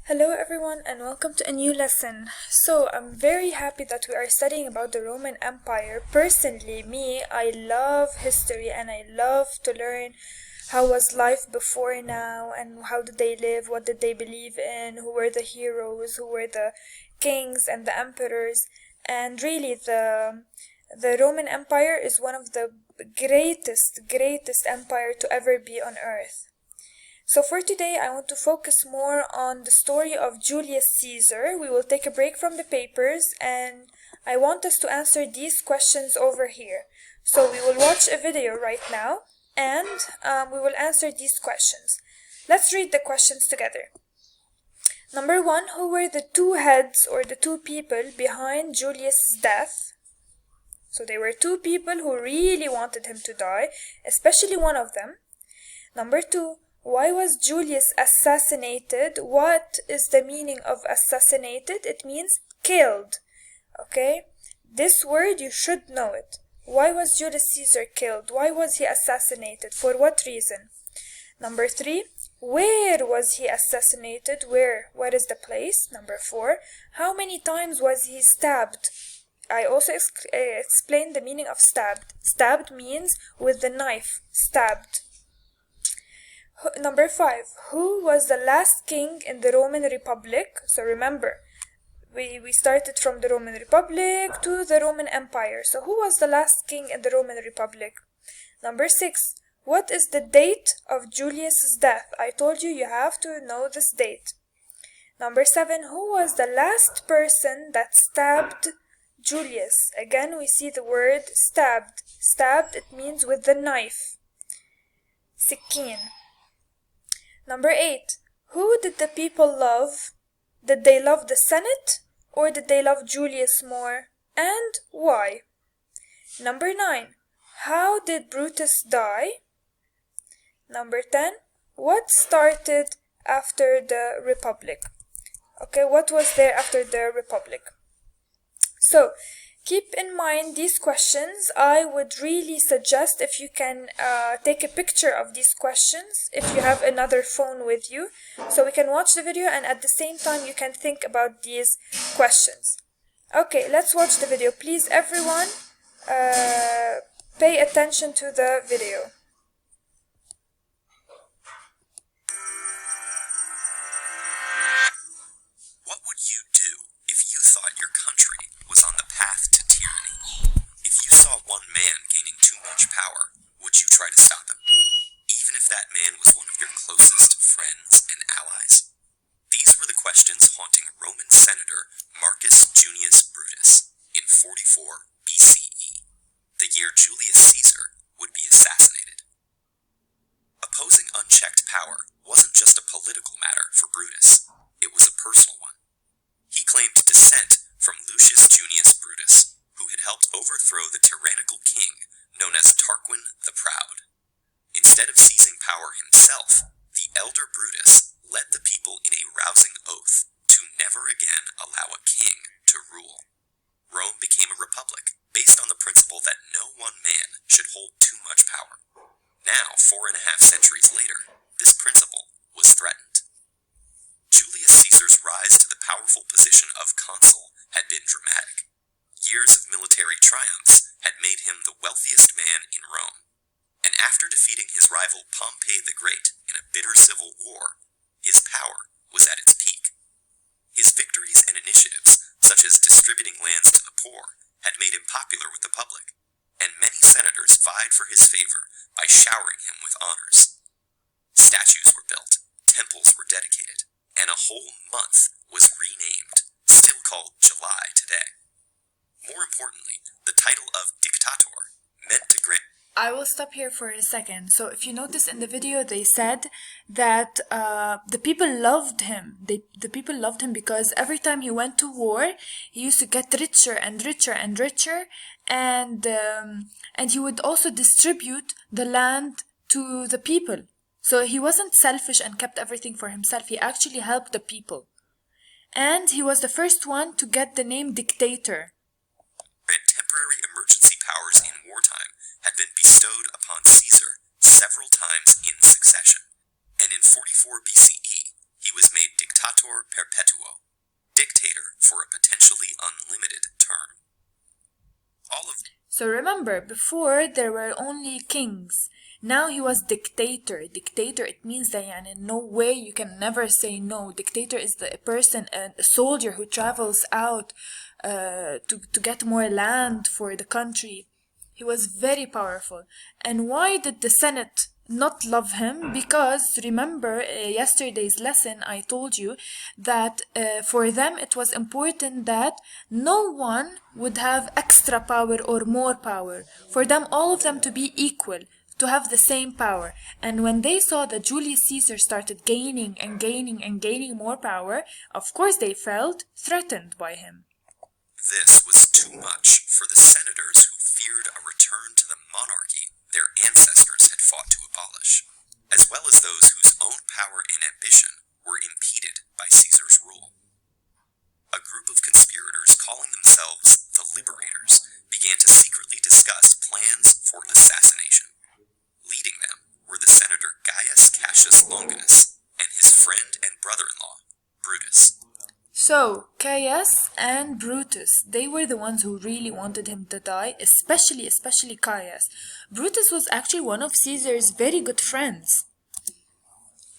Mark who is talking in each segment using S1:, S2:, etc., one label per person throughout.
S1: Hello everyone and welcome to a new lesson. So I'm very happy that we are studying about the Roman Empire. Personally, I love history and I love to learn how was life before now and how did they live, what did they believe in, who were the heroes, who were the kings and the emperors. And really the Roman Empire is one of the greatest empire to ever be on earth. So for today, I want to focus more on the story of Julius Caesar. We will take a break from the papers and I want us to answer these questions over here. So we will watch a video right now and we will answer these questions. Let's read the questions together. Number 1, who were the two heads or the two people behind Julius' death? So there were two people who really wanted him to die, especially one of them. Number 2, why was Julius assassinated? What is the meaning of assassinated? It means killed. Okay? This word, you should know it. Why was Julius Caesar killed? Why was he assassinated? For what reason? Number 3, where was he assassinated? Where? What is the place? Number 4, how many times was he stabbed? I also explained the meaning of stabbed. Stabbed means with the knife, stabbed. Number 5, who was the last king in the Roman Republic? So remember, we started from the Roman Republic to the Roman Empire. So who was the last king in the Roman Republic? Number 6, what is the date of Julius' death? I told you have to know this date. Number 7, who was the last person that stabbed Julius? Again, we see the word stabbed. Stabbed, it means with the knife. Sikin. Number 8, who did the people love? Did they love the Senate or did they love Julius more? And why? Number 9, how did Brutus die? Number 10, what started after the Republic? Okay, what was there after the Republic? So, keep in mind these questions. I would really suggest if you can take a picture of these questions if you have another phone with you, so we can watch the video and at the same time you can think about these questions. Okay, let's watch the video. Please everyone pay attention to the video.
S2: What would you do if you thought your country was on the path to tyranny? If you saw one man gaining too much power, would you try to stop him? Even if that man was one of your closest friends and allies? These were the questions haunting Roman Senator Marcus Junius Brutus in 44 BCE, the year Julius Caesar would be assassinated. Opposing unchecked power wasn't just a political matter for Brutus, it was a personal one. He claimed descent from Lucius Junius Brutus, who had helped overthrow the tyrannical king known as Tarquin the Proud. Instead of seizing power himself, the elder Brutus led the people in a rousing oath to never again allow a king to rule. Rome became a republic based on the principle that no one man should hold too much power. Now, 4.5 centuries later, this principle was threatened. Julius Caesar's rise to the powerful position of consul had been dramatic. Years of military triumphs had made him the wealthiest man in Rome, and after defeating his rival Pompey the Great in a bitter civil war, his power was at its peak. His victories and initiatives, such as distributing lands to the poor, had made him popular with the public, and many senators vied for his favor by showering him with honors. Statues were built, temples were dedicated, and a whole month was renamed, still called July today. More importantly, the title of dictator meant to grant...
S1: I will stop here for a second. So if you notice in the video, they said that the people loved him. The people loved him because every time he went to war, he used to get richer and richer and richer, and he would also distribute the land to the people. So he wasn't selfish and kept everything for himself. He actually helped the people. And he was the first one to get the name dictator.
S2: Temporary emergency powers in wartime had been bestowed upon Caesar several times in succession, and in 44 BCE, he was made dictator perpetuo, dictator for a potentially unlimited term.
S1: So remember, before there were only kings. Now he was dictator. Dictator, it means that in no way you can never say no. Dictator is the person, a soldier who travels out to get more land for the country. He was very powerful. And why did the Senate not love him? Because remember yesterday's lesson, I told you that for them it was important that no one would have extra power or more power. For them, all of them to be equal, to have the same power. And when they saw that Julius Caesar started gaining and gaining and gaining more power, of course they felt threatened by him.
S2: This was too much for the senators who feared a return to the monarchy their ancestors had fought to abolish, as well as those whose own power and ambition were impeded by Caesar's rule. A group of conspirators calling themselves the Liberators began to secretly discuss plans for assassination. Leading them were the senator Gaius Cassius Longinus and his friend and brother-in-law, Brutus.
S1: So, Caius and Brutus, they were the ones who really wanted him to die, especially Caius. Brutus was actually one of Caesar's very good friends.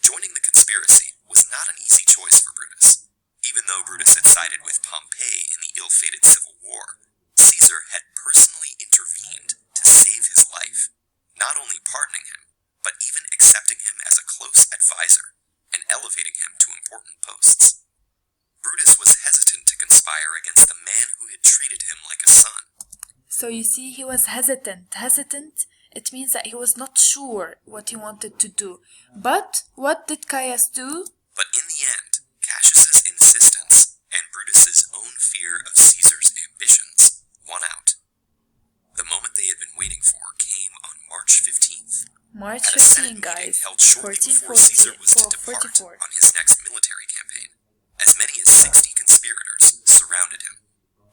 S2: Joining the conspiracy was not an easy choice for Brutus. Even though Brutus had sided with Pompey in the ill-fated civil war, Caesar had personally intervened to save his life, not only pardoning him, but even accepting him as a close advisor and elevating him to important posts. Brutus was hesitant to conspire against the man who had treated him like a son.
S1: So you see, he was hesitant. Hesitant, it means that he was not sure what he wanted to do. But what did Caius do?
S2: But in the end, Cassius's insistence and Brutus's own fear of Caesar's ambitions won out. The moment they had been waiting for came on March 15th.
S1: March
S2: At a Senate
S1: 15, guys.
S2: meeting held shortly before Caesar was to depart on his next military campaign. As many as 60 conspirators surrounded him,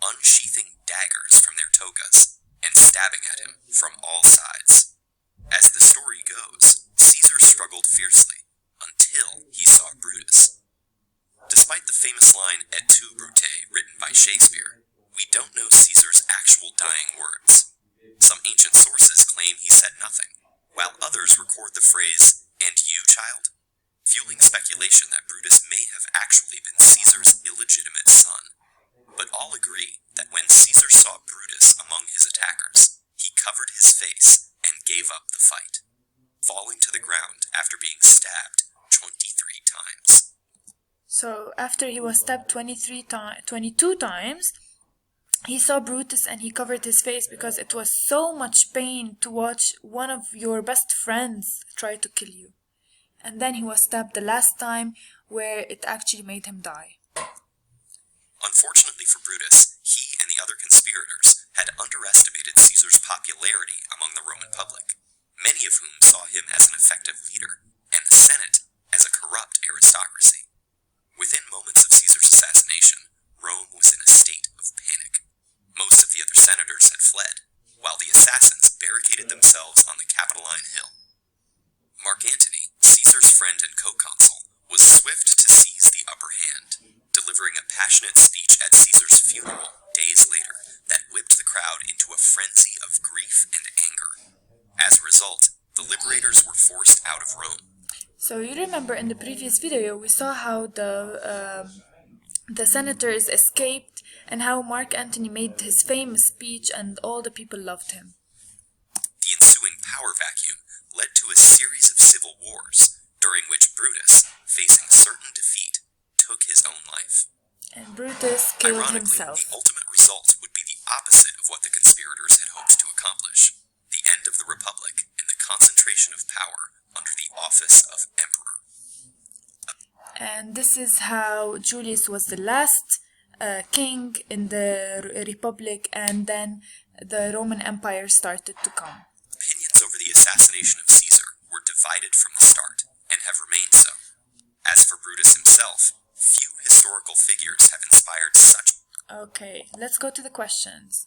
S2: unsheathing daggers from their togas and stabbing at him from all sides. As the story goes, Caesar struggled fiercely until he saw Brutus. Despite the famous line "Et tu, Brute," written by Shakespeare, we don't know Caesar's actual dying words. Some ancient sources claim he said nothing, while others record the phrase, "And you, child?" fueling speculation that Brutus may have actually been Caesar's illegitimate son. But all agree that when Caesar saw Brutus among his attackers, he covered his face and gave up the fight, falling to the ground after being stabbed 23 times.
S1: So after he was stabbed 22 times, he saw Brutus and he covered his face because it was so much pain to watch one of your best friends try to kill you. And then he was stabbed the last time, where it actually made him die.
S2: Unfortunately for Brutus, he and the other conspirators had underestimated Caesar's popularity among the Roman public, many of whom saw him as an effective leader, and the Senate as a corrupt aristocracy. Within moments of Caesar's assassination, Rome was in a state of panic. Most of the other senators had fled, while the assassins barricaded themselves on the Capitoline Hill. Mark Antony, Caesar's friend and co-consul, was swift to seize the upper hand, delivering a passionate speech at Caesar's funeral days later that whipped the crowd into a frenzy of grief and anger. As a result, the liberators were forced out of Rome.
S1: So you remember in the previous video we saw how the senators escaped and how Mark Antony made his famous speech and all the people loved him.
S2: The ensuing power vacuum led to a series of civil wars, during which Brutus, facing certain defeat, took his own life.
S1: And Brutus killed
S2: Ironically,
S1: himself.
S2: the ultimate result would be the opposite of what the conspirators had hoped to accomplish: the end of the Republic and the concentration of power under the office of emperor.
S1: And this is how Julius was the last king in the Republic, and then the Roman Empire started to come.
S2: Opinions over the assassination of Caesar were divided from the start, and have remained so. As for Brutus himself, few historical figures have inspired such...
S1: Okay, let's go to the questions.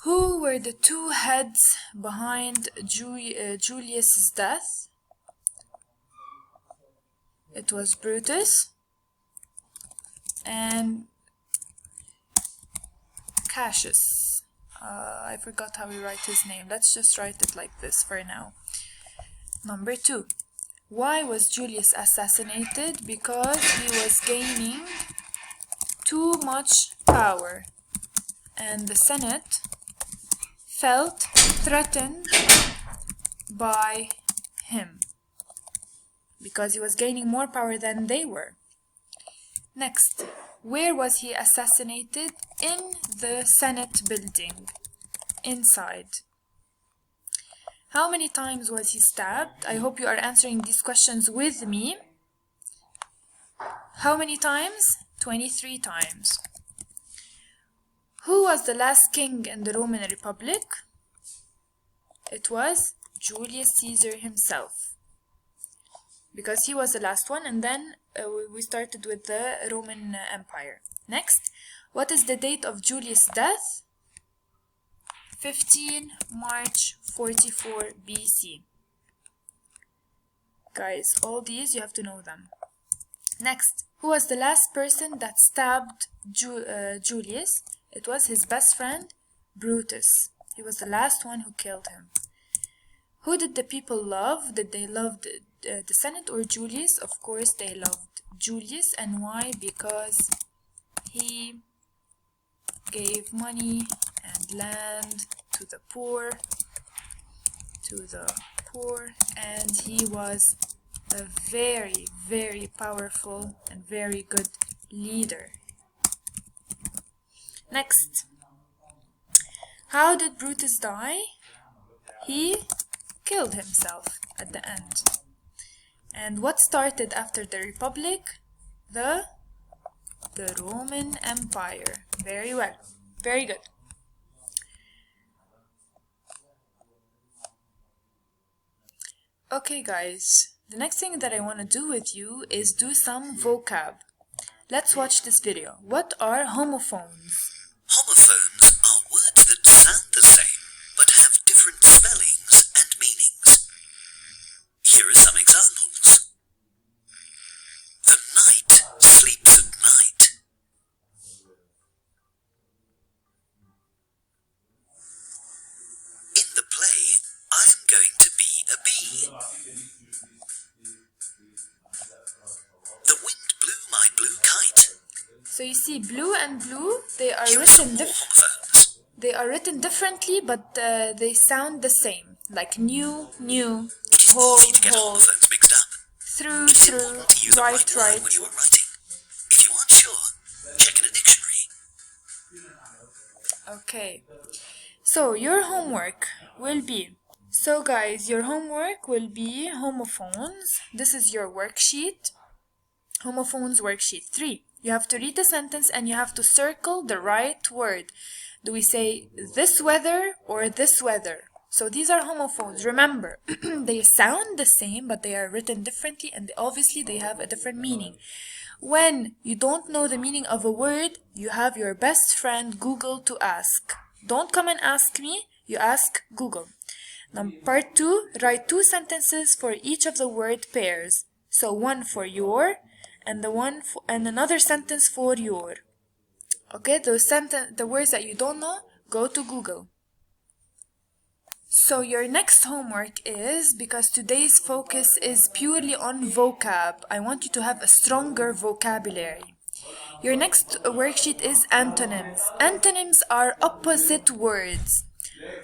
S1: Who were the two heads behind Julius's death? It was Brutus and Cassius. I forgot how we write his name. Let's just write it like this for now. Number 2. Why was Julius assassinated? Because he was gaining too much power, and the Senate felt threatened by him because he was gaining more power than they were. Next, where was he assassinated? In the Senate building, inside. How many times was he stabbed? I hope you are answering these questions with me. How many times? 23 times. Who was the last king in the Roman Republic? It was Julius Caesar himself, because he was the last one, and then we started with the Roman Empire. Next, what is the date of Julius' death? 15 March 44 BC. Guys, all these you have to know them. Next, who was the last person that stabbed Julius? It was his best friend, Brutus. He was the last one who killed him. Who did the people love? Did they love the Senate or Julius? Of course they loved Julius. And why? Because he gave money and land to the poor, and he was a very, very powerful and very good leader. Next, how did Brutus die? He killed himself at the end. And what started after the Republic? The Roman Empire. Very well. Very good. Okay guys, the next thing that I want to do with you is do some vocab. Let's watch this video. What are homophones?
S2: Homophones are words that sound the same, but have different spellings and meanings. Here are some examples. The knight sleeps at night. In the play, I am going to be a bee. The wind blew my blue kite.
S1: So you see, blue and blue, they are
S2: Here are some more homophones.
S1: differently, but they sound the same. Like new,
S2: It is
S1: whole,
S2: easy to get homophones mixed up.
S1: through,
S2: It is important to use the right word when you are writing. If you aren't sure, check in a dictionary.
S1: Okay. So your homework will be, homophones. This is your worksheet. Homophones worksheet 3. You have to read the sentence and you have to circle the right word. Do we say this weather or this weather? So these are homophones. Remember, they sound the same, but they are written differently, and obviously they have a different meaning. When you don't know the meaning of a word, you have your best friend Google to ask. Don't come and ask me, you ask Google. Now, part 2, write 2 sentences for each of the word pairs. So one for your, and another sentence for your. Okay, the words that you don't know, go to Google. So your next homework is, because today's focus is purely on vocab, I want you to have a stronger vocabulary. Your next worksheet is antonyms. Antonyms are opposite words.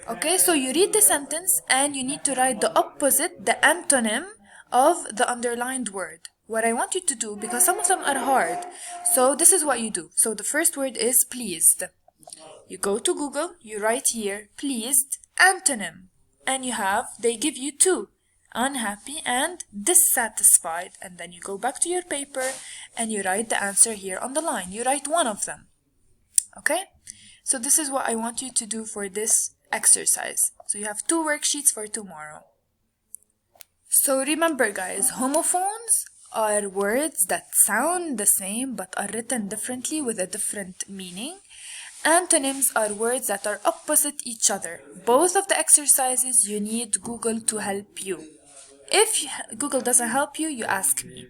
S1: Okay, so you read the sentence and you need to write the opposite, the antonym of the underlined word. What I want you to do, because some of them are hard, so this is what you do. So the first word is pleased. You go to Google, you write here, pleased, antonym, and they give you 2, unhappy and dissatisfied, and then you go back to your paper and you write the answer here on the line. You write one of them. Okay? So this is what I want you to do for this exercise. So you have 2 worksheets for tomorrow. So remember guys, homophones are words that sound the same but are written differently with a different meaning. Antonyms are words that are opposite each other. Both of the exercises you need Google to help you. If Google doesn't help you, you ask me.